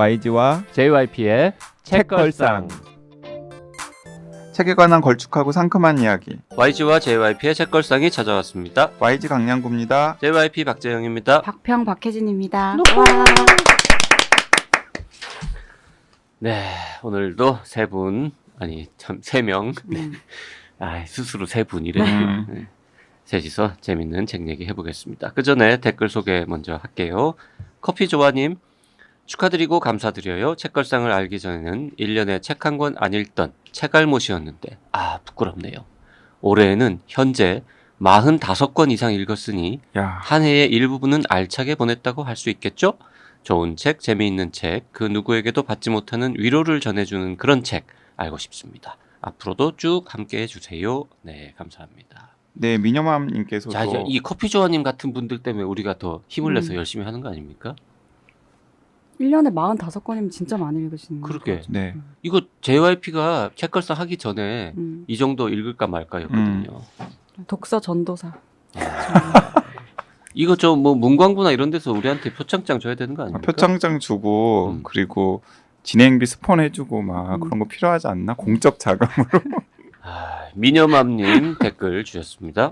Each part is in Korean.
YG와 JYP의 책걸상. 책에 관한 걸쭉하고 상큼한 이야기. YG와 JYP의 책걸상이 찾아왔습니다. YG 강량구입니다. JYP 박재영입니다. 박평 박혜진입니다. 네, 오늘도 세 분, 아니 참 세 명. 스스로 세 분이래. 네. 셋이서 재밌는 책 얘기 해보겠습니다. 그 전에 댓글 소개 먼저 할게요. 커피조아님, 축하드리고 감사드려요. 책걸상을 알기 전에는 1년에 책 한 권 안 읽던 책알못이었는데 부끄럽네요. 올해에는 현재 45권 이상 읽었으니 한 해의 일부분은 알차게 보냈다고 할 수 있겠죠? 좋은 책, 재미있는 책, 그 누구에게도 받지 못하는 위로를 전해주는 그런 책 알고 싶습니다. 앞으로도 쭉 함께 해주세요. 네, 감사합니다. 네, 미녀맘님께서도 자, 이제 이 커피조아님 같은 분들 때문에 우리가 더 힘을 내서 열심히 하는 거 아닙니까? 1년에 45권이면 진짜 많이 읽으시는 거죠. 그러게. 네. 이거 JYP가 책걸상 하기 전에 이 정도 읽을까 말까였거든요. 독서 전도사. 이거 좀 뭐 문광부나 이런 데서 우리한테 표창장 줘야 되는 거 아닙니까? 표창장 주고 그리고 진행비 스폰 해주고 막 그런 거 필요하지 않나? 공적 자금으로. 미녀맘님 댓글 주셨습니다.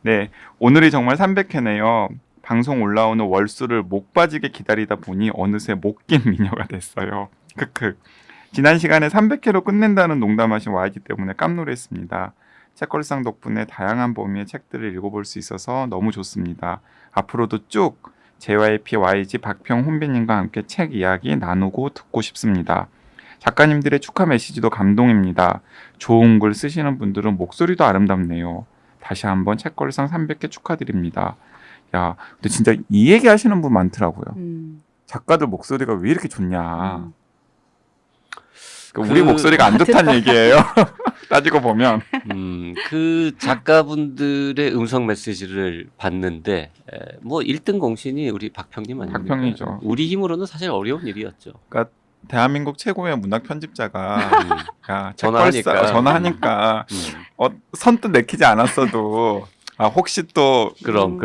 네, 오늘이 정말 300회네요. 방송 올라오는 월수를 목 빠지게 기다리다 보니 어느새 목 낀 미녀가 됐어요. 크크. 지난 시간에 300회로 끝낸다는 농담하신 YG 때문에 깜놀했습니다. 책걸상 덕분에 다양한 범위의 책들을 읽어볼 수 있어서 너무 좋습니다. 앞으로도 쭉 JYP, YG, 박평, 혼비님과 함께 책 이야기 나누고 듣고 싶습니다. 작가님들의 축하 메시지도 감동입니다. 좋은 글 쓰시는 분들은 목소리도 아름답네요. 다시 한번 책걸상 300회 축하드립니다. 야, 근데 진짜 이 얘기 하시는 분 많더라고요. 작가들 목소리가 왜 이렇게 좋냐. 그러니까 우리 목소리가 안 좋다는 얘기예요. 따지고 보면. 그 작가분들의 음성 메시지를 봤는데 뭐 1등 공신이 우리 박평님 아닙니까? 박평이죠. 우리 힘으로는 사실 어려운 일이었죠. 그러니까 대한민국 최고의 문학 편집자가 야, 전화하니까. 전화하니까 선뜻 내키지 않았어도 혹시 또 그럼.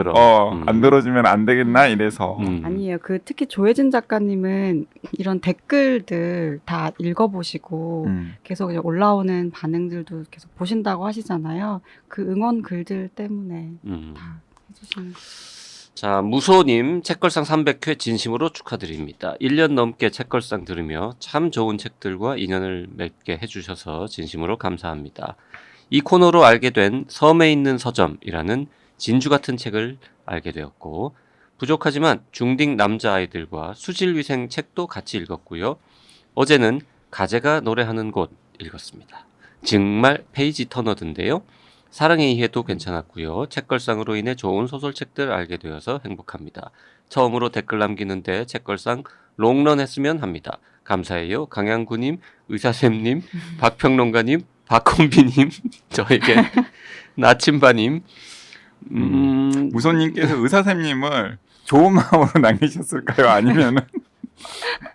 안 들어주면 안 되겠나 이래서. 아니에요. 특히 조혜진 작가님은 이런 댓글들 다 읽어보시고 계속 이제 올라오는 반응들도 계속 보신다고 하시잖아요. 그 응원 글들 때문에 다 해주시는 거예요. 자, 무소님 책걸상 300회 진심으로 축하드립니다. 1년 넘게 책걸상 들으며 참 좋은 책들과 인연을 맺게 해주셔서 진심으로 감사합니다. 이 코너로 알게 된 섬에 있는 서점이라는 진주 같은 책을 알게 되었고, 부족하지만 중딩 남자아이들과 수질위생 책도 같이 읽었고요. 어제는 가재가 노래하는 곳 읽었습니다. 정말 페이지 터너던데요. 사랑의 이해도 괜찮았고요. 책걸상으로 인해 좋은 소설책들 알게 되어서 행복합니다. 처음으로 댓글 남기는데 책걸상 롱런 했으면 합니다. 감사해요. 강양구님, 의사쌤님, 박평론가님, 박콤비님, 저에게 나침반님. 무소님께서 의사쌤님을 좋은 마음으로 남기셨을까요? 아니면은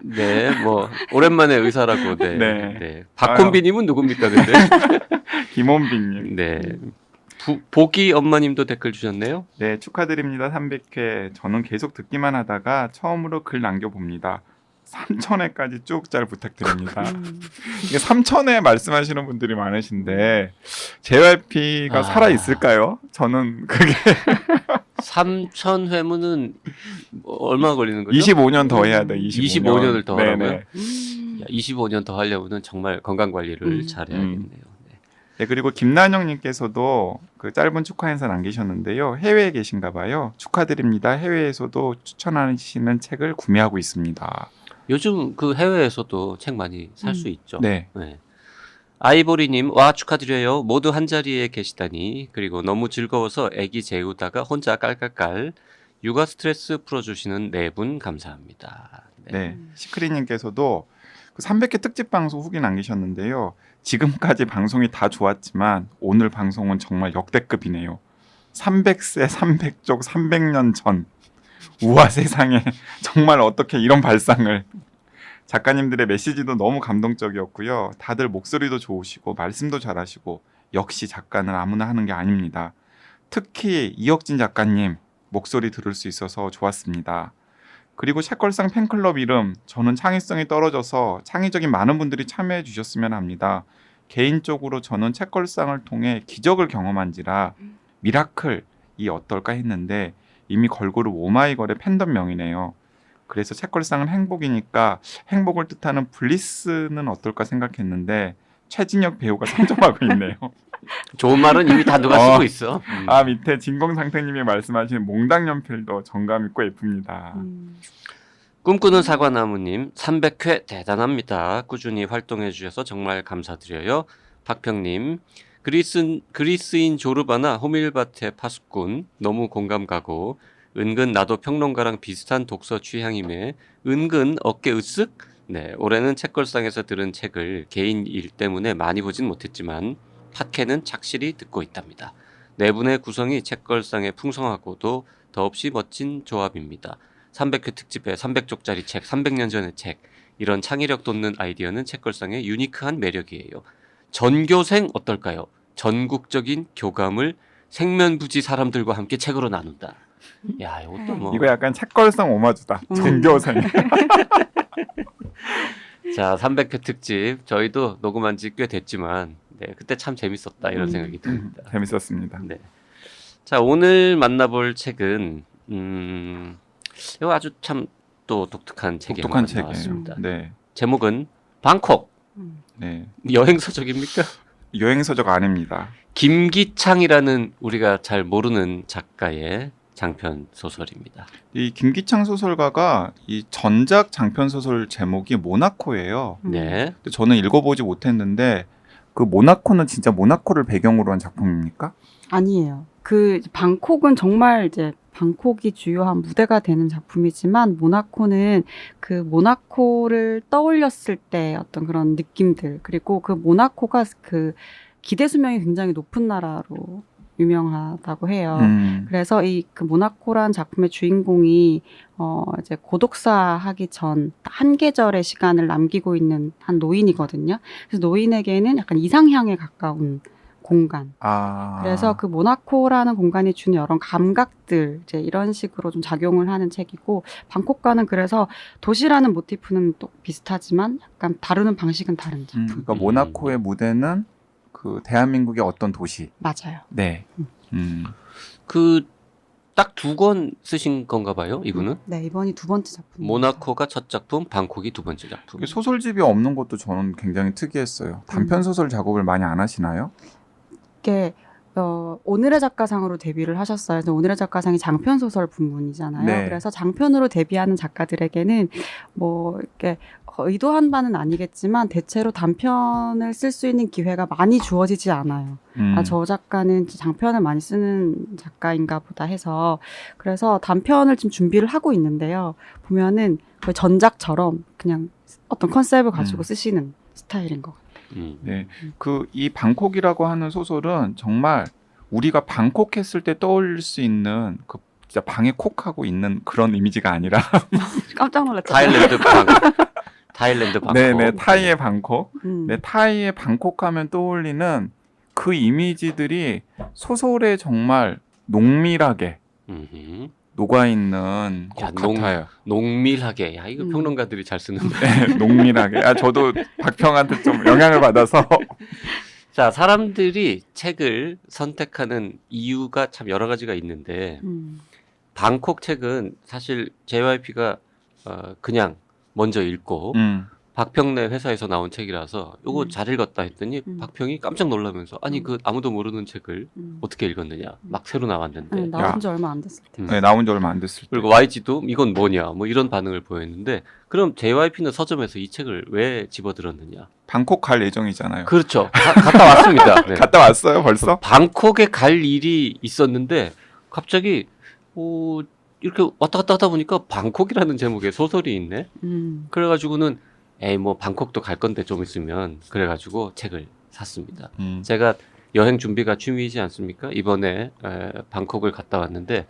네, 뭐 오랜만에 의사라고. 네. 네. 박콤비님은 누굽니까, 근데? 김원빈님. 네. 보기 엄마님도 댓글 주셨네요. 네, 축하드립니다. 300회. 저는 계속 듣기만 하다가 처음으로 글 남겨봅니다. 3,000회까지 쭉 잘 부탁드립니다. 이게 3,000회 말씀하시는 분들이 많으신데 JYP가 살아 있을까요? 저는 그게 3,000회문은 얼마 걸리는 거죠? 25년 더 해야 돼. 25년을 더 네네. 하라고요? 25년 더 하려면 정말 건강 관리를 잘해야겠네요. 네, 그리고 김난영님께서도 그 짧은 축하 인사 남기셨는데요. 해외에 계신가 봐요. 축하드립니다. 해외에서도 추천하시는 책을 구매하고 있습니다. 요즘 그 해외에서도 책 많이 살 수 있죠. 네. 아이보리님, 와 축하드려요. 모두 한 자리에 계시다니. 그리고 너무 즐거워서 애기 재우다가 혼자 깔깔깔. 육아 스트레스 풀어주시는 네 분 감사합니다. 네. 시크리님께서도 그 300회 특집 방송 후기 남기셨는데요. 지금까지 방송이 다 좋았지만 오늘 방송은 정말 역대급이네요. 300세, 300쪽, 300년 전. 우와 세상에 정말 어떻게 이런 발상을. 작가님들의 메시지도 너무 감동적이었고요. 다들 목소리도 좋으시고 말씀도 잘하시고 역시 작가는 아무나 하는 게 아닙니다. 특히 이혁진 작가님 목소리 들을 수 있어서 좋았습니다. 그리고 책걸상 팬클럽 이름 저는 창의성이 떨어져서 창의적인 많은 분들이 참여해 주셨으면 합니다. 개인적으로 저는 책걸상을 통해 기적을 경험한지라 미라클이 어떨까 했는데 이미 걸그룹 오마이걸의 팬덤명이네요. 그래서 책걸상은 행복이니까 행복을 뜻하는 블리스는 어떨까 생각했는데 최진혁 배우가 선점하고 있네요. 좋은 말은 이미 다 누가 쓰고 있어. 아 밑에 진공상태님이 말씀하신 몽당 연필도 정감 있고 예쁩니다. 꿈꾸는 사과나무님 300회 대단합니다. 꾸준히 활동해 주셔서 정말 감사드려요. 박평님 그리스인 조르바나 호밀밭의 파수꾼 너무 공감 가고 은근 나도 평론가랑 비슷한 독서 취향임에 은근 어깨 으쓱? 네, 올해는 책걸상에서 들은 책을 개인 일 때문에 많이 보진 못했지만 팟캐는 착실히 듣고 있답니다. 네 분의 구성이 책걸상에 풍성하고도 더없이 멋진 조합입니다. 300회 특집에 300쪽짜리 책, 300년 전의 책, 이런 창의력 돋는 아이디어는 책걸상의 유니크한 매력이에요. 전교생 어떨까요? 전국적인 교감을 생면부지 사람들과 함께 책으로 나눈다. 야, 이것도 뭐. 이거 약간 책걸상 오마주다. 전교생. 자, 300회 특집 저희도 녹음한 지 꽤 됐지만 네, 그때 참 재밌었다 이런 생각이 듭니다. 재밌었습니다. 네. 자, 오늘 만나볼 책은 이거 아주 참 또 독특한 책이 독특한 하나 나왔습니다. 책이에요. 네. 제목은 방콕. 네. 여행서적입니까? 여행서적 아닙니다. 김기창이라는 우리가 잘 모르는 작가의 장편 소설입니다. 이 김기창 소설가가 이 전작 장편 소설 제목이 모나코예요. 네. 근데 저는 읽어보지 못했는데 그 모나코는 진짜 모나코를 배경으로 한 작품입니까? 아니에요. 그 방콕은 정말 이제 방콕이 주요한 무대가 되는 작품이지만 모나코는 그 모나코를 떠올렸을 때 어떤 그런 느낌들 그리고 그 모나코가 그 기대 수명이 굉장히 높은 나라로 유명하다고 해요. 그래서 이 그 모나코란 작품의 주인공이 이제 고독사하기 전 한 계절의 시간을 남기고 있는 한 노인이거든요. 그래서 노인에게는 약간 이상향에 가까운 공간. 그래서 그 모나코라는 공간이 주는 여러 감각들 이제 이런 식으로 좀 작용을 하는 책이고 방콕과는 그래서 도시라는 모티프는 또 비슷하지만 약간 다루는 방식은 다른 작품. 그러니까 모나코의 무대는 그 대한민국의 어떤 도시. 맞아요. 네. 그 딱 2권 쓰신 건가 봐요, 이분은? 네, 이번이 두 번째 작품. 모나코가 첫 작품, 방콕이 두 번째 작품. 소설집이 없는 것도 저는 굉장히 특이했어요. 단편 소설 작업을 많이 안 하시나요? 이게 오늘의 작가상으로 데뷔를 하셨어요. 그래서 오늘의 작가상이 장편 소설 부문이잖아요. 네. 그래서 장편으로 데뷔하는 작가들에게는 뭐 이렇게 의도한 바는 아니겠지만 대체로 단편을 쓸 수 있는 기회가 많이 주어지지 않아요. 저 작가는 장편을 많이 쓰는 작가인가 보다 해서 그래서 단편을 지금 준비를 하고 있는데요. 보면은 거의 전작처럼 그냥 어떤 컨셉을 가지고 쓰시는 스타일인 것 같아요. 네, 그 이 방콕이라고 하는 소설은 정말 우리가 방콕 했을 때 떠올릴 수 있는 그 진짜 방에 콕하고 있는 그런 이미지가 아니라 깜짝 놀랐잖아요. 타일랜드 방콕. 네네 타이의 방콕. 음. 네 타이의 방콕하면 떠올리는 그 이미지들이 소설에 정말 농밀하게 녹아 있는 것 같아요. 농밀하게. 야, 이거 평론가들이 잘 쓰는 말. 네, 농밀하게. 저도 박평한테 좀 영향을 받아서. 자, 사람들이 책을 선택하는 이유가 참 여러 가지가 있는데 방콕 책은 사실 JYP가 그냥 먼저 읽고 박평네 회사에서 나온 책이라서 요거 잘 읽었다 했더니 박평이 깜짝 놀라면서 아니 그 아무도 모르는 책을 어떻게 읽었느냐 막 새로 나왔는데 나온 지 얼마 안 됐을 때. 네, 나온 지 얼마 안 됐을 때. 그리고 YG도 이건 뭐냐 뭐 이런 반응을 보였는데 그럼 JYP는 서점에서 이 책을 왜 집어들었느냐? 방콕 갈 예정이잖아요. 그렇죠. 갔다 왔습니다. 네. 갔다 왔어요 벌써? 방콕에 갈 일이 있었는데 갑자기 이렇게 왔다 갔다 하다 보니까 방콕이라는 제목의 소설이 있네. 그래가지고는 에이 뭐 방콕도 갈 건데 좀 있으면 그래가지고 책을 샀습니다. 제가 여행 준비가 취미이지 않습니까? 이번에 방콕을 갔다 왔는데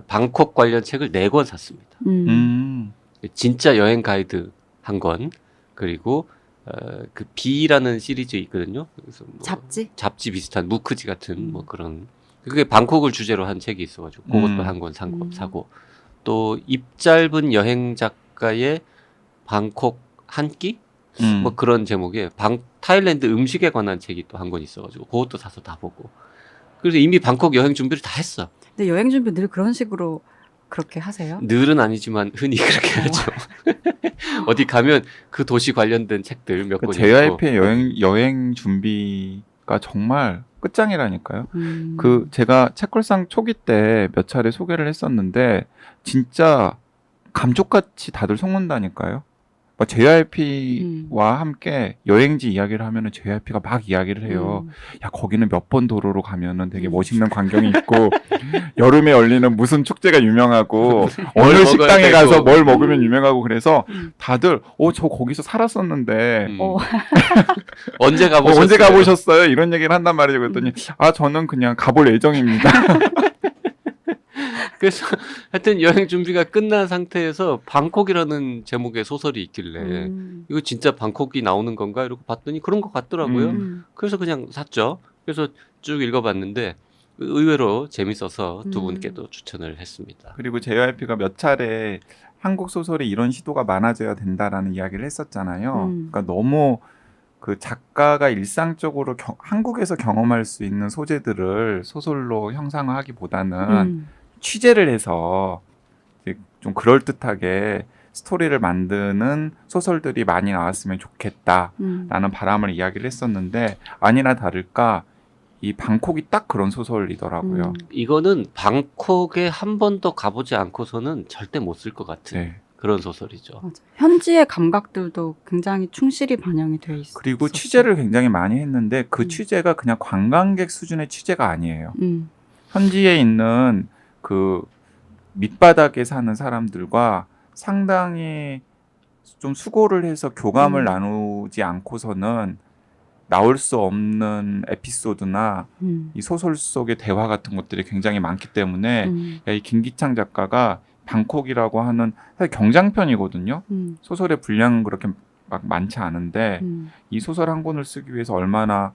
방콕 관련 책을 4권 샀습니다. 진짜 여행 가이드 1권 그리고 그 비라는 시리즈 있거든요. 그래서 뭐 잡지 비슷한 무크지 같은 뭐 그런 그게 방콕을 주제로 한 책이 있어가지고 그것도 1권 사고 또 입짧은 여행 작가의 방콕 한 끼? 뭐 그런 제목의 타일랜드 음식에 관한 책이 또 한 권 있어가지고 그것도 사서 다 보고. 그래서 이미 방콕 여행 준비를 다 했어. 근데 여행 준비 늘 그런 식으로 그렇게 하세요? 늘은 아니지만 흔히 그렇게 하죠. 어디 가면 그 도시 관련된 책들 몇 권 있고. JYP의 여행 준비가 정말 끝장이라니까요. 그 제가 책걸상 초기 때 몇 차례 소개를 했었는데 진짜 감쪽같이 다들 속는다니까요. JYP와 함께 여행지 이야기를 하면은 JYP가 막 이야기를 해요. 야, 거기는 몇 번 도로로 가면은 되게 멋있는 광경이 있고 여름에 열리는 무슨 축제가 유명하고 어느 식당에 가서 뭘 먹으면 유명하고 그래서 다들 저 거기서 살았었는데 언제 가보셨어요? 언제 가보셨어요? 이런 얘기를 한단 말이죠. 그랬더니 저는 그냥 가볼 예정입니다. 그래서 하여튼 여행 준비가 끝난 상태에서 방콕이라는 제목의 소설이 있길래 이거 진짜 방콕이 나오는 건가 이러고 봤더니 그런 것 같더라고요. 그래서 그냥 샀죠. 그래서 쭉 읽어봤는데 의외로 재밌어서 두 분께도 추천을 했습니다. 그리고 JYP가 몇 차례 한국 소설에 이런 시도가 많아져야 된다라는 이야기를 했었잖아요. 그러니까 너무 그 작가가 일상적으로 한국에서 경험할 수 있는 소재들을 소설로 형상화하기보다는 취재를 해서 좀 그럴듯하게 스토리를 만드는 소설들이 많이 나왔으면 좋겠다라는 바람을 이야기를 했었는데 아니나 다를까 이 방콕이 딱 그런 소설이더라고요. 이거는 방콕에 한 번도 가보지 않고서는 절대 못 쓸 것 같은 네. 그런 소설이죠. 맞아. 현지의 감각들도 굉장히 충실히 반영이 돼 있어요. 그리고 취재를 굉장히 많이 했는데 그 취재가 그냥 관광객 수준의 취재가 아니에요. 현지에 있는 그 밑바닥에 사는 사람들과 상당히 좀 수고를 해서 교감을 나누지 않고서는 나올 수 없는 에피소드나 이 소설 속의 대화 같은 것들이 굉장히 많기 때문에 이 김기창 작가가 방콕이라고 하는 사실 경장편이거든요. 소설의 분량은 그렇게 막 많지 않은데 이 소설 한 권을 쓰기 위해서 얼마나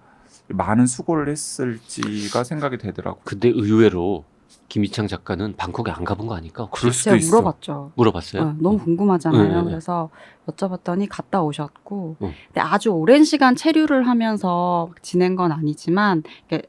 많은 수고를 했을지가 생각이 되더라고요. 근데 의외로 김희창 작가는 방콕에 안 가본 거 아닐까? 그럴 수도 제가 있어. 물어봤죠. 물어봤어요? 너무 궁금하잖아요. 네. 그래서 여쭤봤더니 갔다 오셨고 근데 아주 오랜 시간 체류를 하면서 지낸 건 아니지만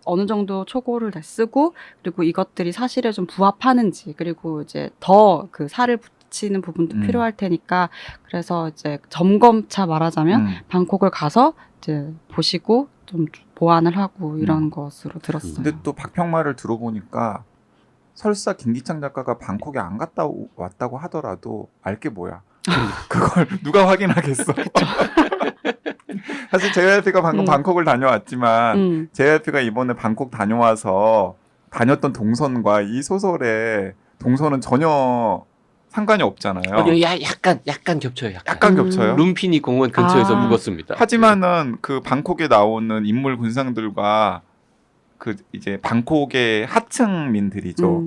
어느 정도 초고를 다 쓰고 그리고 이것들이 사실에 좀 부합하는지 그리고 이제 더 그 살을 붙이는 부분도 필요할 테니까 그래서 이제 점검차 말하자면 방콕을 가서 이제 보시고 좀 보완을 하고 이런 것으로 들었어요. 근데 또 박평말을 들어보니까 설사 김기창 작가가 방콕에 안 갔다 왔다고 하더라도 알게 뭐야. 그걸 누가 확인하겠어. 사실 JYP가 방금 방콕을 다녀왔지만 JYP가 이번에 방콕 다녀와서 다녔던 동선과 이 소설의 동선은 전혀 상관이 없잖아요. 약간 겹쳐요. 약간 겹쳐요. 룸피니 공원 근처에서 묵었습니다. 하지만은 그 방콕에 나오는 인물 군상들과 그 이제 방콕의 하층민들이죠.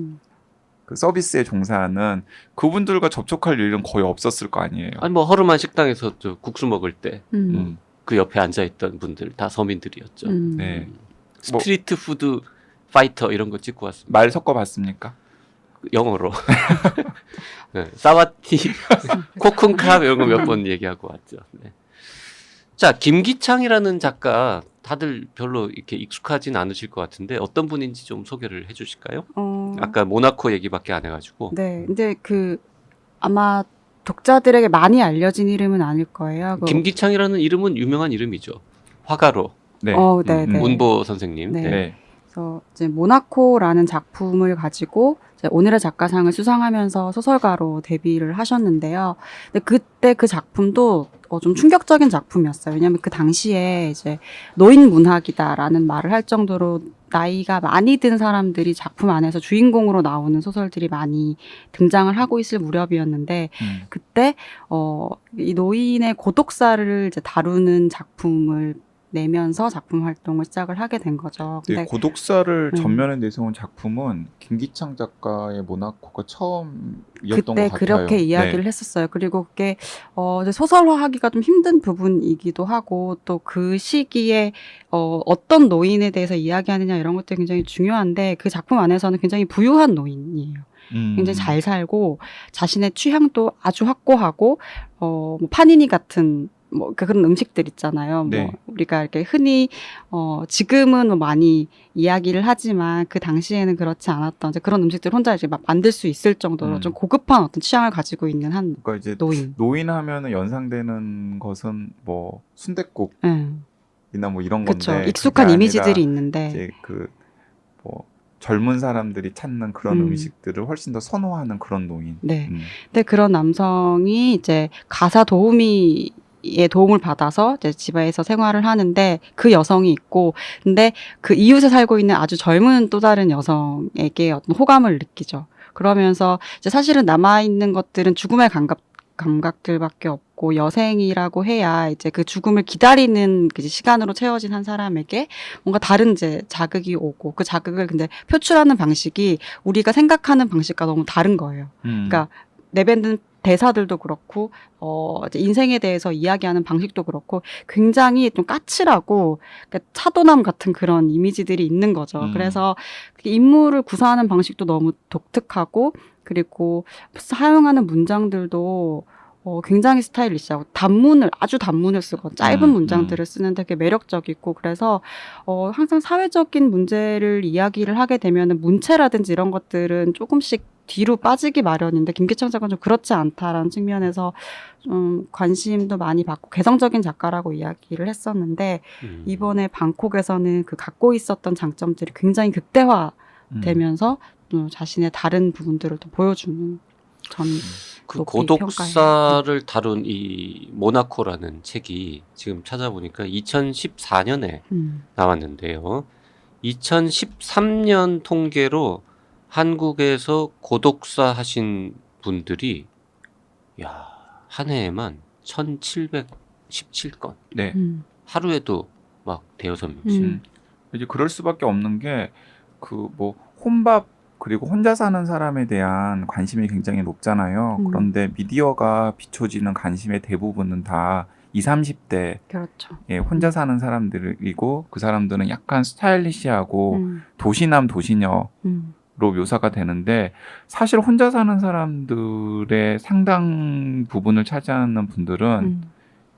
그 서비스에 종사하는 그분들과 접촉할 일은 거의 없었을 거 아니에요. 아니 뭐 허름한 식당에서 저 국수 먹을 때 그 옆에 앉아있던 분들 다 서민들이었죠. 네. 스트리트 푸드 파이터 이런 거 찍고 왔습니다. 말 섞어봤습니까? 영어로. 네, 사와티, 코쿤캅 이런 거 몇 번 얘기하고 왔죠. 네. 자, 김기창이라는 작가 다들 별로 이렇게 익숙하진 않으실 것 같은데 어떤 분인지 좀 소개를 해주실까요? 아까 모나코 얘기밖에 안 해가지고. 네, 근데 아마 독자들에게 많이 알려진 이름은 아닐 거예요. 김기창이라는 이름은 유명한 이름이죠. 화가로. 네. 네, 네. 문보 선생님. 네. 네. 그래서 이제 모나코라는 작품을 가지고 이제 오늘의 작가상을 수상하면서 소설가로 데뷔를 하셨는데요. 근데 그때 그 작품도 좀 충격적인 작품이었어요. 왜냐하면 그 당시에 이제 노인 문학이다라는 말을 할 정도로 나이가 많이 든 사람들이 작품 안에서 주인공으로 나오는 소설들이 많이 등장을 하고 있을 무렵이었는데 그때 이 노인의 고독사를 이제 다루는 작품을 내면서 작품 활동을 시작을 하게 된 거죠. 근데 고독사를 전면에 내세운 작품은 김기창 작가의 모나코가 처음이었던 것 그때 같아요. 그렇게 이야기를 했었어요. 그리고 그게 이제 소설화하기가 좀 힘든 부분이기도 하고 또 그 시기에 어떤 노인에 대해서 이야기하느냐 이런 것들이 굉장히 중요한데 그 작품 안에서는 굉장히 부유한 노인이에요. 굉장히 잘 살고 자신의 취향도 아주 확고하고 뭐 파니니 같은 뭐 그런 음식들 있잖아요. 네. 뭐 우리가 이렇게 흔히 지금은 뭐 많이 이야기를 하지만 그 당시에는 그렇지 않았던 이제 그런 음식들 혼자 이제 막 만들 수 있을 정도로 좀 고급한 어떤 취향을 가지고 있는 한 그러니까 이제 노인. 노인 하면은 연상되는 것은 뭐 순댓국이나 뭐 이런 그렇죠. 건데 익숙한 그게 이미지들이 아니라 있는데 이제 그 뭐 젊은 사람들이 찾는 그런 음식들을 훨씬 더 선호하는 그런 노인. 네. 근데 그런 남성이 이제 가사 도우미의 도움을 받아서 이제 집에서 생활을 하는데 그 여성이 있고 근데 그 이웃에 살고 있는 아주 젊은 또 다른 여성에게 어떤 호감을 느끼죠. 그러면서 이제 사실은 남아있는 것들은 죽음의 감각들밖에 없고 여생이라고 해야 이제 그 죽음을 기다리는 그 시간으로 채워진 한 사람에게 뭔가 다른 이제 자극이 오고 그 자극을 근데 표출하는 방식이 우리가 생각하는 방식과 너무 다른 거예요. 그러니까 내뱉는 대사들도 그렇고 이제 인생에 대해서 이야기하는 방식도 그렇고 굉장히 좀 까칠하고 그러니까 차도남 같은 그런 이미지들이 있는 거죠. 그래서 인물을 구사하는 방식도 너무 독특하고 그리고 사용하는 문장들도 굉장히 스타일리시하고 아주 단문을 쓰고 짧은 문장들을 쓰는데 되게 매력적이고 그래서 항상 사회적인 문제를 이야기를 하게 되면은 문체라든지 이런 것들은 조금씩 뒤로 빠지기 마련인데 김기청 작가는 좀 그렇지 않다라는 측면에서 좀 관심도 많이 받고 개성적인 작가라고 이야기를 했었는데 이번에 방콕에서는 그 갖고 있었던 장점들이 굉장히 극대화되면서 자신의 다른 부분들을 또 보여주는 점이 그 높이 고독사를 다룬 이 모나코라는 책이 지금 찾아보니까 2014년에 나왔는데요. 2013년 통계로 한국에서 고독사 하신 분들이 한 해에만 1717건. 네. 하루에도 막 대여섯 명씩. 이제 그럴 수밖에 없는 게 그 뭐 혼밥 그리고 혼자 사는 사람에 대한 관심이 굉장히 높잖아요. 그런데 미디어가 비춰지는 관심의 대부분은 다 20, 30대 그렇죠. 혼자 사는 사람들이고 그 사람들은 약간 스타일리시하고 도시남 도시녀로 묘사가 되는데 사실 혼자 사는 사람들의 상당 부분을 차지하는 분들은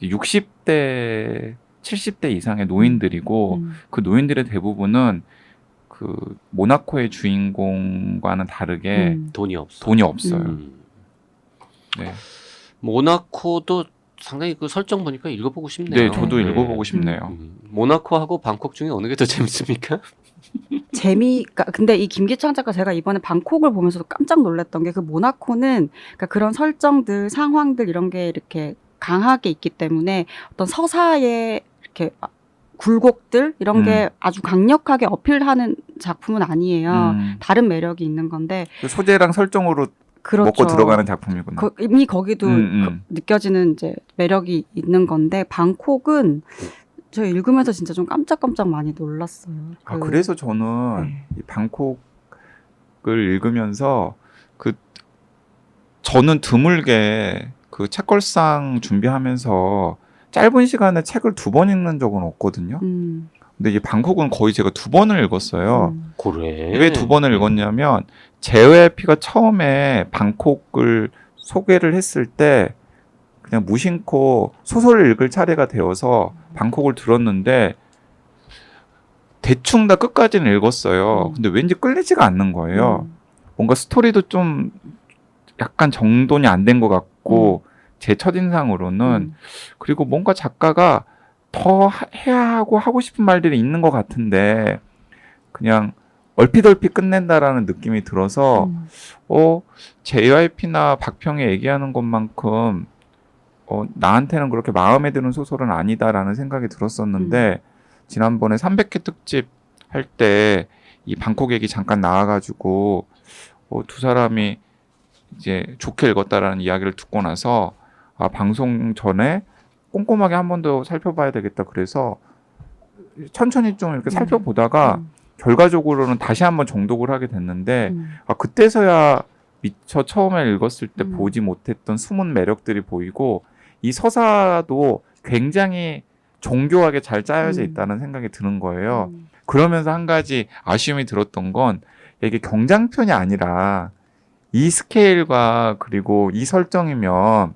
60대, 70대 이상의 노인들이고 그 노인들의 대부분은 그 모나코의 주인공과는 다르게 돈이 없어요. 네. 모나코도 상당히 그 설정 보니까 읽어보고 싶네요. 네, 저도 읽어보고 싶네요. 모나코하고 방콕 중에 어느 게 더 재밌습니까? 근데 이 김기창 작가 제가 이번에 방콕을 보면서도 깜짝 놀랐던 게 그 모나코는 그러니까 그런 설정들, 상황들 이런 게 이렇게 강하게 있기 때문에 어떤 서사의 이렇게 굴곡들 이런 게 아주 강력하게 어필하는 작품은 아니에요. 다른 매력이 있는 건데 그 소재랑 설정으로 그렇죠. 먹고 들어가는 작품이구나. 이미 거기도 느껴지는 이제 매력이 있는 건데 방콕은 저 읽으면서 진짜 좀 깜짝깜짝 많이 놀랐어요. 그래서 저는 이 방콕을 읽으면서 저는 드물게 그 책걸상 준비하면서 짧은 시간에 책을 2번 읽는 적은 없거든요. 근데 이 방콕은 거의 제가 2번을 읽었어요. 그래. 왜 2번을 읽었냐면 JYP가 처음에 방콕을 소개를 했을 때 그냥 무심코 소설을 읽을 차례가 되어서 방콕을 들었는데 대충 다 끝까지는 읽었어요. 근데 왠지 끌리지가 않는 거예요. 뭔가 스토리도 좀 약간 정돈이 안 된 것 같고 제 첫인상으로는 그리고 뭔가 작가가 더 해야 하고 싶은 말들이 있는 것 같은데 그냥 얼핏얼핏 끝낸다라는 느낌이 들어서 JYP나 박평이 얘기하는 것만큼 나한테는 그렇게 마음에 드는 소설은 아니다라는 생각이 들었었는데 지난번에 300회 특집 할 때 이 방콕 얘기 잠깐 나와가지고 두 사람이 이제 좋게 읽었다라는 이야기를 듣고 나서 방송 전에 꼼꼼하게 한 번 더 살펴봐야 되겠다 그래서 천천히 좀 이렇게 살펴보다가 결과적으로는 다시 한번 정독을 하게 됐는데 그때서야 미처 처음에 읽었을 때 보지 못했던 숨은 매력들이 보이고 이 서사도 굉장히 정교하게 잘 짜여져 있다는 생각이 드는 거예요. 그러면서 한 가지 아쉬움이 들었던 건 이게 경장편이 아니라 이 스케일과 그리고 이 설정이면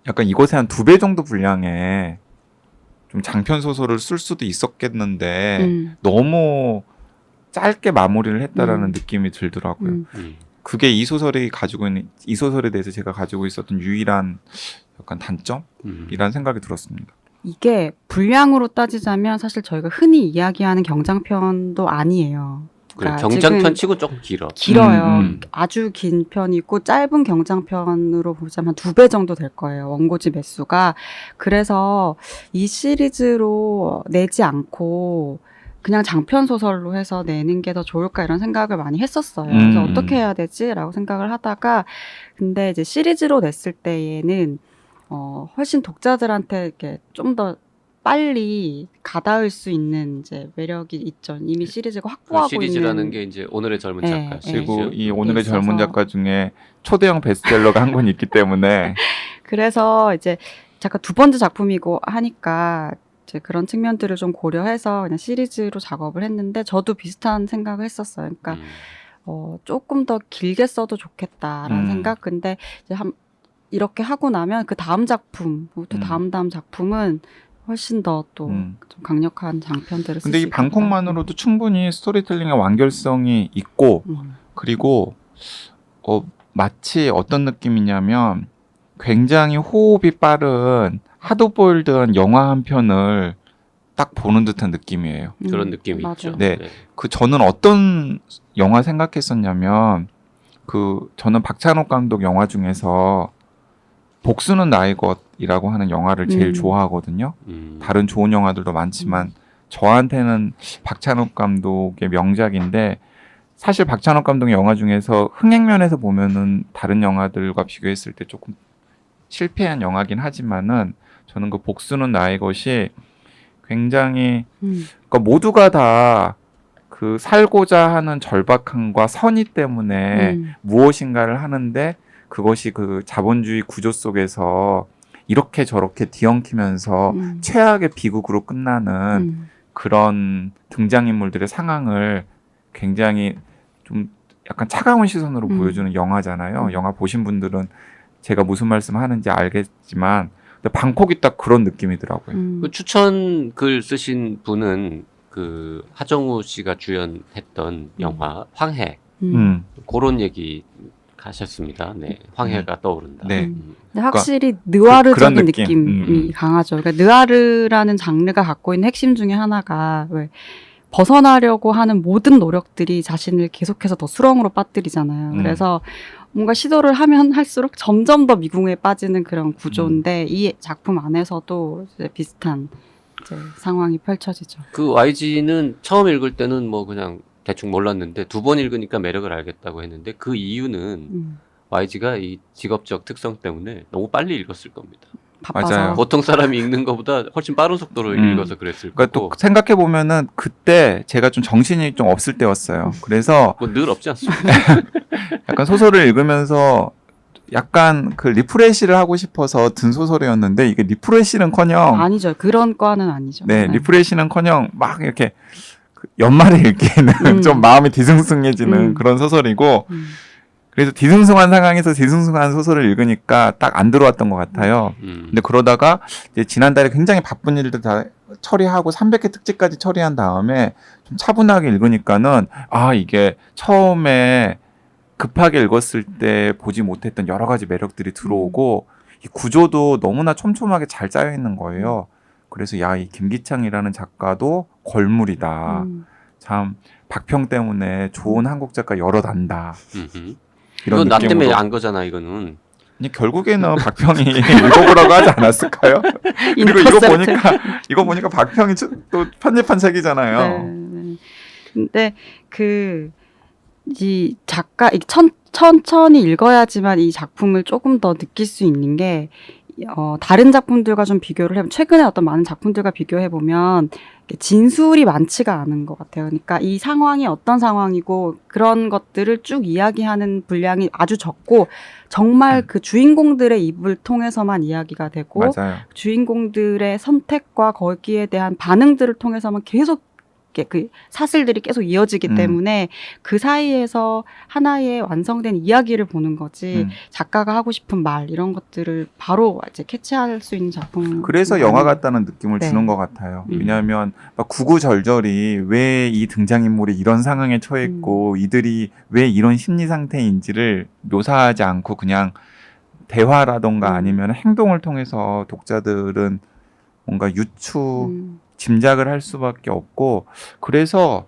약간 이것의 한 2배 정도 분량의 좀 장편 소설을 쓸 수도 있었겠는데 너무 짧게 마무리를 했다라는 느낌이 들더라고요. 그게 이 소설이 가지고 있는, 이 소설에 대해서 제가 가지고 있었던 유일한 약간 단점이라는 생각이 들었습니다. 이게 분량으로 따지자면 사실 저희가 흔히 이야기하는 경장편도 아니에요. 그래, 그러니까 경장편 치고 조금 길어요. 아주 긴 편이 있고 짧은 경장편으로 보자면 한 2배 정도 될 거예요. 원고지 매수가. 그래서 이 시리즈로 내지 않고 그냥 장편 소설로 해서 내는 게 더 좋을까 이런 생각을 많이 했었어요. 그래서 어떻게 해야 되지라고 생각을 하다가 근데 이제 시리즈로 냈을 때에는 훨씬 독자들한테 이렇게 좀 더 빨리 가닿을 수 있는 이제 매력이 있죠. 이미 시리즈가 확보하고 시리즈라는 있는. 게 이제 오늘의 젊은 네, 작가 네. 그리고 이 오늘의 있어서. 젊은 작가 중에 초대형 베스트셀러가 한 권 있기 때문에 그래서 이제 작가 2번째 작품이고 하니까 이제 그런 측면들을 좀 고려해서 그냥 시리즈로 작업을 했는데 저도 비슷한 생각을 했었어요. 그러니까 조금 더 길게 써도 좋겠다라는 생각. 근데 이제 이렇게 하고 나면 그 다음 작품, 또 다음 작품은 훨씬 더 또 좀 강력한 장편들을 쓸 수 있겠다. 근데 이 방콕만으로도 충분히 스토리텔링의 완결성이 있고 그리고 마치 어떤 느낌이냐면 굉장히 호흡이 빠른 하드보일드한 영화 한 편을 딱 보는 듯한 느낌이에요. 그런 느낌이 맞아요. 있죠. 네. 저는 어떤 영화 생각했었냐면 저는 박찬욱 감독 영화 중에서 복수는 나의 것이라고 하는 영화를 제일 좋아하거든요. 다른 좋은 영화들도 많지만 저한테는 박찬욱 감독의 명작인데 사실 박찬욱 감독의 영화 중에서 흥행면에서 보면은 다른 영화들과 비교했을 때 조금 실패한 영화긴 하지만은 저는 그 복수는 나의 것이 굉장히 그러니까 모두가 다 그 살고자 하는 절박함과 선의 때문에 무엇인가를 하는데 그것이 그 자본주의 구조 속에서 이렇게 저렇게 뒤엉키면서 최악의 비극으로 끝나는 그런 등장인물들의 상황을 굉장히 좀 약간 차가운 시선으로 보여주는 영화잖아요. 영화 보신 분들은 제가 무슨 말씀 하는지 알겠지만 근데 방콕이 딱 그런 느낌이더라고요. 그 추천 글 쓰신 분은 그 하정우 씨가 주연했던 영화 황해 그런 얘기 하셨습니다. 네, 황해가 떠오른다. 네. 근데 확실히 느와르적인 그런 느낌이 강하죠. 그러니까 느와르라는 장르가 갖고 있는 핵심 중에 하나가 왜 벗어나려고 하는 모든 노력들이 자신을 계속해서 더 수렁으로 빠뜨리잖아요. 그래서 뭔가 시도를 하면 할수록 점점 더 미궁에 빠지는 그런 구조인데 이 작품 안에서도 이제 비슷한 이제 상황이 펼쳐지죠. 그 YG는 처음 읽을 때는 뭐 그냥 대충 몰랐는데 2번 읽으니까 매력을 알겠다고 했는데 그 이유는 YG가 이 직업적 특성 때문에 너무 빨리 읽었을 겁니다. 바빠서. 맞아요. 보통 사람이 읽는 것보다 훨씬 빠른 속도로 읽어서 그랬을 그러니까 거고. 또 생각해 보면은 그때 제가 좀 정신이 좀 없을 때였어요. 그래서 뭐 늘 없지 않습니까? 약간 소설을 읽으면서 약간 그 리프레시를 하고 싶어서 든 소설이었는데 이게 리프레시는커녕 아니죠. 그런 과는 아니죠. 네, 리프레시는커녕 막 이렇게 연말에 읽기에는 좀 마음이 뒤숭숭해지는 그런 소설이고 그래서 뒤숭숭한 상황에서 뒤숭숭한 소설을 읽으니까 딱 안 들어왔던 것 같아요. 근데 그러다가 이제 지난달에 굉장히 바쁜 일들 다 처리하고 300회 특집까지 처리한 다음에 좀 차분하게 읽으니까는 이게 처음에 급하게 읽었을 때 보지 못했던 여러 가지 매력들이 들어오고 이 구조도 너무나 촘촘하게 잘 짜여 있는 거예요. 그래서 이 김기창이라는 작가도 걸물이다. 참 박평 때문에 좋은 한국 작가 여럿 안다. 이건 나 때문에 안 거잖아 이거는. 결국에는 박평이 읽어보라고 하지 않았을까요? 그리고 이거 보니까 박평이 또 편집한 책이잖아요. 네. 근데 이 작가 천천히 읽어야지만 이 작품을 조금 더 느낄 수 있는 게 다른 작품들과 좀 비교를 해보면 최근에 어떤 많은 작품들과 비교해 보면 진술이 많지가 않은 것 같아요. 그러니까 이 상황이 어떤 상황이고 그런 것들을 쭉 이야기하는 분량이 아주 적고 정말 그 주인공들의 입을 통해서만 이야기가 되고 맞아요. 주인공들의 선택과 거기에 대한 반응들을 통해서만 계속 그 사슬들이 계속 이어지기 때문에 그 사이에서 하나의 완성된 이야기를 보는 거지 작가가 하고 싶은 말 이런 것들을 바로 이제 캐치할 수 있는 작품. 그래서 영화 같다는 느낌을 네. 주는 것 같아요. 왜냐하면 막 구구절절이 왜 이 등장인물이 이런 상황에 처해 있고 이들이 왜 이런 심리 상태인지를 묘사하지 않고 그냥 대화라던가 아니면 행동을 통해서 독자들은 뭔가 짐작을 할 수밖에 없고, 그래서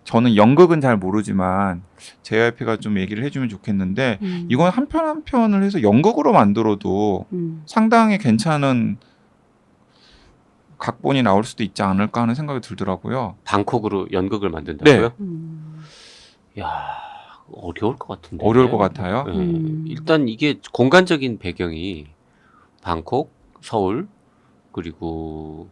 저는 연극은 잘 모르지만 JYP가 좀 얘기를 해주면 좋겠는데 이건 한 편 한 편을 해서 연극으로 만들어도 상당히 괜찮은 각본이 나올 수도 있지 않을까 하는 생각이 들더라고요. 방콕으로 연극을 만든다고요? 네. 야, 어려울 것 같은데. 어려울 것 같아요. 네. 일단 이게 공간적인 배경이 방콕, 서울, 그리고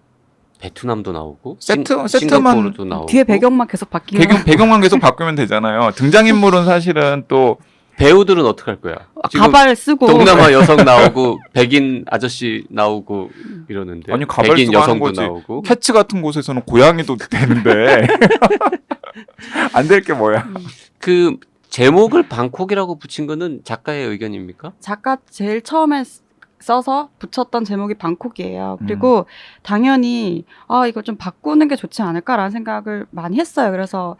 베트남도 나오고 세트만 싱가포르도 나오고 뒤에 배경만 계속 바뀌면 배경만 계속 바꾸면 되잖아요. 등장인물은 사실은 또 배우들은 어떻게 할 거야? 지금 가발 쓰고 동남아 여성 나오고 백인 아저씨 나오고 이러는데 아니, 가발 백인 쓰고 하는 여성도 거지. 나오고 캐츠 같은 곳에서는 고양이도 되는데 안 될 게 뭐야? 그 제목을 방콕이라고 붙인 거는 작가의 의견입니까? 작가 제일 처음에 써서 붙였던 제목이 방콕이에요. 그리고 당연히 이걸 좀 바꾸는 게 좋지 않을까라는 생각을 많이 했어요. 그래서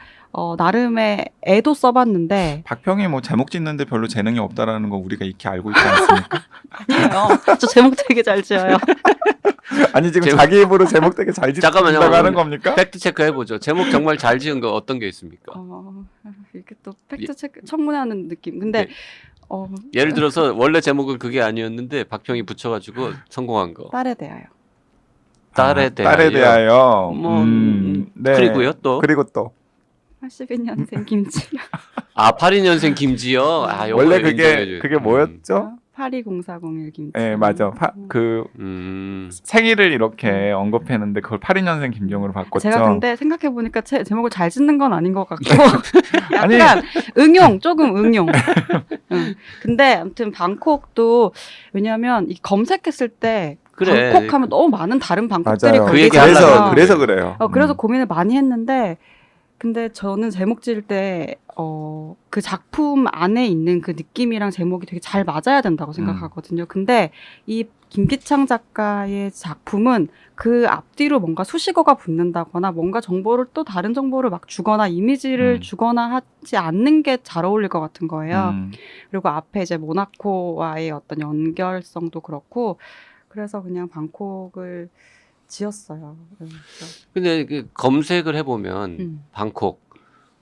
나름의 애도 써봤는데 박평이 뭐 제목 짓는데 별로 재능이 없다라는 거 우리가 익히 알고 있지 않습니까? 아니에요. 저 제목 되게 잘 지어요. 아니 지금 자기 입으로 제목 되게 잘 잠깐만요. 짓는다고 하는 겁니까? 팩트 체크 해보죠. 제목 정말 잘 지은 거 어떤 게 있습니까? 이렇게 또 팩트 체크 청문회하는 느낌. 근데 네. 예를 들어서 원래 제목은 그게 아니었는데 박평이 붙여가지고 성공한 거. 딸에 대하여. 딸에 대하여. 딸에 대하여. 네. 그리고요 또. 그리고 또 82년생 김치. 82년생 김지영. 요거 원래 인정해줘요. 그게 뭐였죠? 820401 김치. 네, 맞아. 생일을 이렇게 언급했는데 그걸 82년생 김지영으로 바꿨죠. 제가 근데 생각해 보니까 제목을 잘 짓는 건 아닌 것 같고 아니. 약간 조금 응용. 근데 아무튼 방콕도 왜냐하면 이 검색했을 때 그래. 방콕하면 너무 많은 다른 방콕들이 맞아요. 그 얘기 걸리잖아요. 그래서 그래요. 그래서 고민을 많이 했는데 근데 저는 제목 지을 때 그 작품 안에 있는 그 느낌이랑 제목이 되게 잘 맞아야 된다고 생각하거든요. 근데 이 김기창 작가의 작품은 그 앞뒤로 뭔가 수식어가 붙는다거나 뭔가 정보를 또 다른 정보를 막 주거나 이미지를 주거나 하지 않는 게 잘 어울릴 것 같은 거예요. 그리고 앞에 이제 모나코와의 어떤 연결성도 그렇고 그래서 그냥 방콕을 지었어요. 근데 그 검색을 해보면 방콕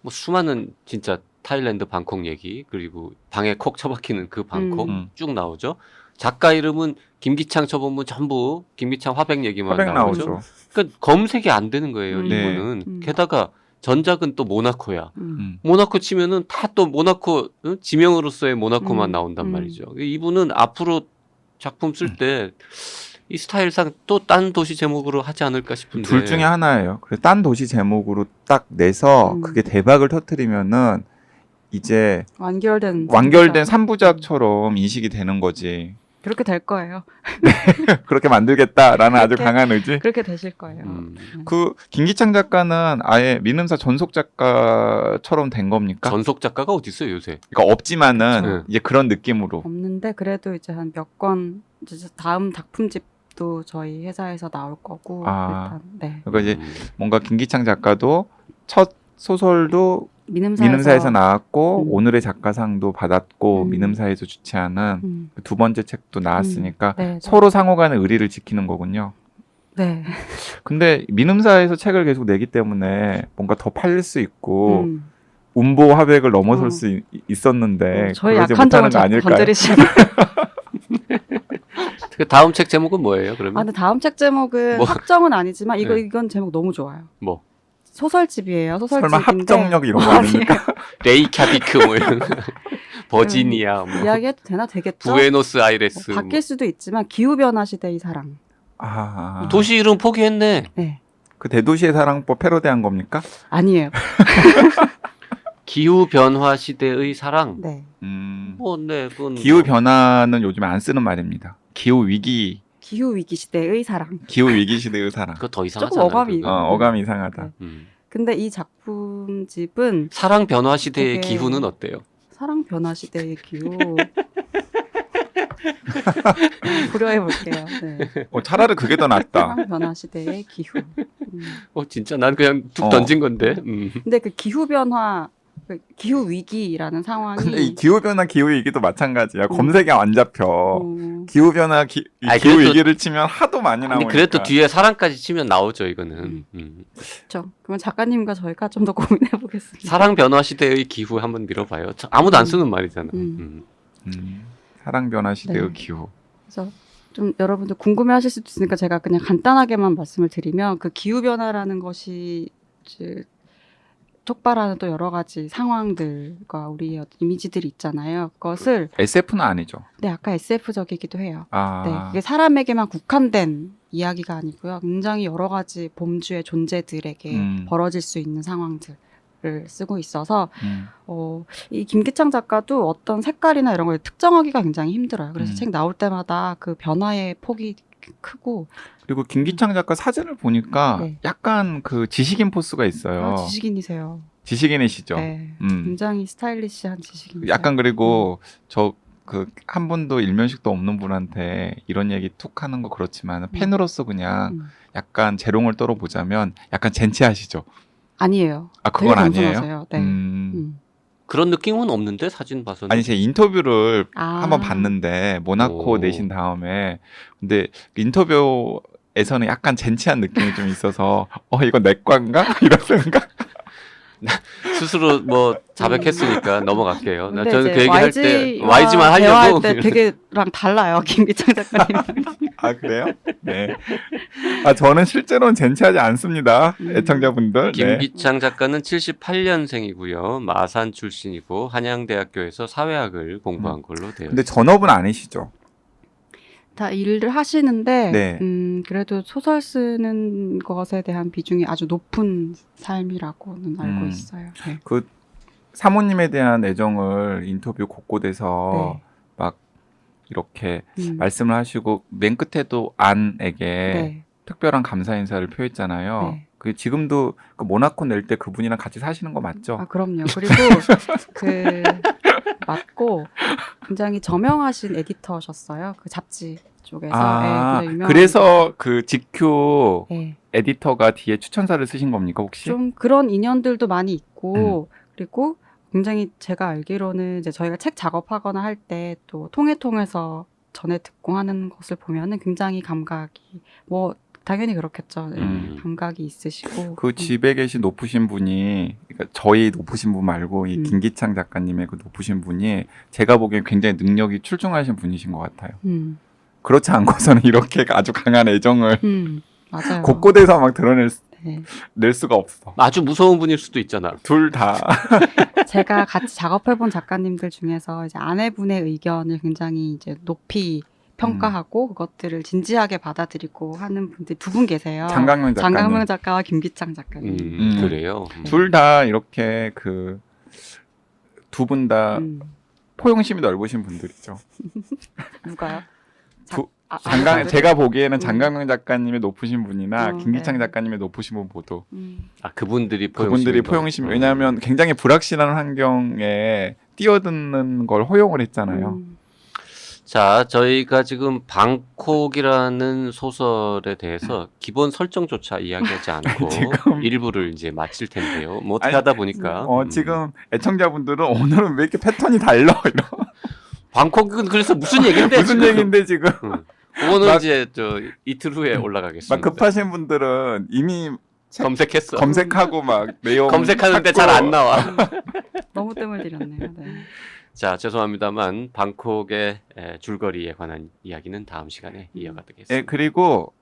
뭐 수많은 진짜 타일랜드 방콕 얘기 그리고 방에 콕 처박히는 그 방콕 쭉 나오죠. 작가 이름은 김기창 쳐보면 전부 김기창 화백 얘기만 나오죠. 그러니까 검색이 안 되는 거예요. 이거는. 게다가 전작은 또 모나코야. 모나코 치면은 다 또 모나코 지명으로서의 모나코만 나온단 말이죠. 이분은 앞으로 작품 쓸 때 이 스타일상 또 딴 도시 제목으로 하지 않을까 싶은데. 둘 중에 하나예요. 그래서 딴 도시 제목으로 딱 내서 그게 대박을 터뜨리면은 이제 완결된 3부작처럼 인식이 되는 거지. 그렇게 될 거예요. 그렇게 만들겠다라는 아주 강한 의지. 그렇게 되실 거예요. 그 김기창 작가는 아예 민음사 전속 작가처럼 된 겁니까? 전속 작가가 어디 있어요 요새? 그러니까 없지만은 이제 그런 느낌으로. 없는데 그래도 이제 한 몇 권 다음 작품집도 저희 회사에서 나올 거고 일단 네. 그러니까 이제 뭔가 김기창 작가도 첫 소설도 민음사에서 나왔고 오늘의 작가상도 받았고 민음사에서 주최하는 두 번째 책도 나왔으니까 서로 상호간의 의리를 지키는 거군요. 네. 근데 민음사에서 책을 계속 내기 때문에 뭔가 더 팔릴 수 있고 운보 화백을 넘어설 수 있었는데 저희 그러지 약한 못하는 점을 거 아닐까요? 건드리시면 그 다음 책 제목은 뭐예요? 그러면? 근데 다음 책 제목은 확정은 아니지만 이건 제목 너무 좋아요. 뭐? 소설집이에요. 소설집인데 설마 합정역 이런 거 아닙니까? 레이캬비크 뭐 이런 버지니아 뭐 이야기해도 되나 되겠죠? 부에노스 아이레스 바뀔 수도 있지만 기후변화 시대의 사랑. 도시 이름 포기했네. 네. 그 대도시의 사랑법 패러디한 겁니까? 아니에요. 기후 변화 시대의 사랑. 네. 네, 그건 기후 변화는 요즘에 안 쓰는 말입니다. 기후 위기 시대의 사랑. 기후 위기 시대의 사랑. 그거 더 이상하잖아. 조금 어감이 그거. 어감이 이상하다. 네. 근데 이 작품집은 사랑 변화 시대의 되게- 기후는 어때요? 사랑 변화 시대의 기후. 고려해 볼게요. 네. 차라리 그게 더 낫다. 사랑 변화 시대의 기후. 진짜 난 그냥 툭 어. 던진 건데. 근데 그 기후 변화, 그 기후 위기라는 상황이 근데 이 기후 변화 기후 위기도 마찬가지야. 음. 검색이 안 잡혀. 어, 기후 변화 아니, 기후 그래도- 위기를 치면 하도 많이 근데 나오니까. 그래도 뒤에 사랑까지 치면 나오죠 이거는. 그렇죠. 그러면 작가님과 저희가 좀 더 고민해 보겠습니다. 사랑 변화 시대의 기후 한번 밀어봐요. 아무도 안 쓰는 말이잖아. 사랑 변화 시대의 네. 기후. 그래서 좀 여러분들 궁금해하실 수도 있으니까 제가 그냥 간단하게만 말씀을 드리면 그 기후 변화라는 것이 이제 촉발하는 또 여러 가지 상황들과 우리의 어떤 이미지들이 있잖아요. 그것을 SF는 아니죠. 네, 약간 SF적이기도 해요. 네, 아, 그게 사람에게만 국한된 이야기가 아니고요. 굉장히 여러 가지 범주의 존재들에게 벌어질 수 있는 상황들을 쓰고 있어서 이 김기창 작가도 어떤 색깔이나 이런 걸 특정하기가 굉장히 힘들어요. 그래서 책 나올 때마다 그 변화의 폭이 크고 그리고 김기창 작가 사진을 보니까 네. 약간 그 지식인 포스가 있어요. 지식인이세요. 지식인이시죠. 네, 음. 굉장히 스타일리시한 지식인. 약간 그리고 저 그 한 번도 일면식도 없는 분한테 이런 얘기 툭 하는 거 그렇지만 팬으로서 그냥 약간 재롱을 떨어보자면 약간 젠치하시죠. 아니에요. 아 그건 되게 아니에요. 겸손하세요. 네. 그런 느낌은 없는데 사진 봐서는. 아니 제 인터뷰를 아. 한번 봤는데 모나코 오. 내신 다음에 근데 인터뷰에서는 약간 젠치한 느낌이 좀 있어서 이거 내과인가 이런 생각. 스스로 뭐 자백했으니까 넘어갈게요. 근데 저는 이제 그 얘기 할 때 YG와 YG만 하려고. 대화할 때 되게랑 달라요. 김기창 작가님. 아 그래요? 네. 아 저는 실제로는 젠치하지 않습니다. 애청자분들. 네. 김기창 작가는 78년생이고요. 마산 출신이고 한양대학교에서 사회학을 공부한 걸로 되어 근데 전업은 아니시죠? 다 일을 하시는데 네. 그래도 소설 쓰는 것에 대한 비중이 아주 높은 삶이라고는 알고 있어요. 네. 그 사모님에 대한 애정을 인터뷰 곳곳에서 막 이렇게 말씀을 하시고 맨 끝에도 안에게 네. 특별한 감사 인사를 표했잖아요. 네. 그 지금도 그 모나코 낼 때 그분이랑 같이 사시는 거 맞죠? 아 그럼요. 그리고 그 맞고 굉장히 저명하신 에디터셨어요. 그 잡지 쪽에서. 아, 네, 유명한- 그래서 그 GQ 네. 에디터가 뒤에 추천사를 쓰신 겁니까 혹시? 좀 그런 인연들도 많이 있고 그리고 굉장히 제가 알기로는 이제 저희가 책 작업하거나 할 때 또 통해서 전해 듣고 하는 것을 보면은 굉장히 감각이 뭐 당연히 그렇겠죠. 네. 감각이 있으시고 그 집에 계신 높으신 분이 그러니까 저희 높으신 분 말고 이 김기창 작가님의 그 높으신 분이 제가 보기엔 굉장히 능력이 출중하신 분이신 것 같아요. 그렇지 않고서는 이렇게 아주 강한 애정을 맞아요. 곳곳에서 막 드러낼 네. 낼 수가 없어. 아주 무서운 분일 수도 있잖아. 둘 다. 제가 같이 작업해본 작가님들 중에서 이제 아내분의 의견을 굉장히 이제 높이 평가하고 그것들을 진지하게 받아들이고 하는 분들이 두 분 계세요. 장강명 작가님. 장강명 작가와 김기창 작가님. 그래요. 둘 다 이렇게 그 두 분 다 포용심이 넓으신 분들이죠. 누가요? 제가 보기에는 장강명 작가님의 높으신 분이나 김기창 네. 작가님의 높으신 분 모두 그분들이 포용심이 왜냐하면 굉장히 불확실한 환경에 뛰어드는 걸 허용을 했잖아요. 자, 저희가 지금 방콕이라는 소설에 대해서 기본 설정조차 이야기하지 않고 지금- 일부를 이제 마칠 텐데요. 뭐 어떻게 아니, 하다 보니까 지금 애청자분들은 오늘은 왜 이렇게 패턴이 달라 이런 방콕은 그래서 무슨 얘긴데 무슨 지금? 얘기인데 지금 그거는 막- 이제 저 이틀 후에 올라가겠습니다. 막 급하신 분들은 이미 검색했어. 검색하고 막 내용 검색하는데 찾고 잘 안 나와. 너무 뜸을 들였네요. 네. 자, 죄송합니다만 방콕의 줄거리에 관한 이야기는 다음 시간에 이어가겠습니다. 예, 그리고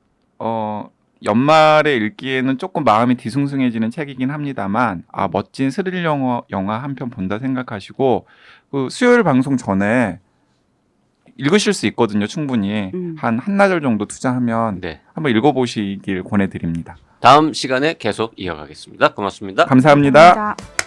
연말에 읽기에는 조금 마음이 뒤숭숭해지는 책이긴 합니다만 멋진 스릴 영화 한 편 본다 생각하시고 그 수요일 방송 전에 읽으실 수 있거든요. 충분히 한 한나절 정도 투자하면 네. 한번 읽어보시길 권해드립니다. 다음 시간에 계속 이어가겠습니다. 고맙습니다. 감사합니다. 감사합니다.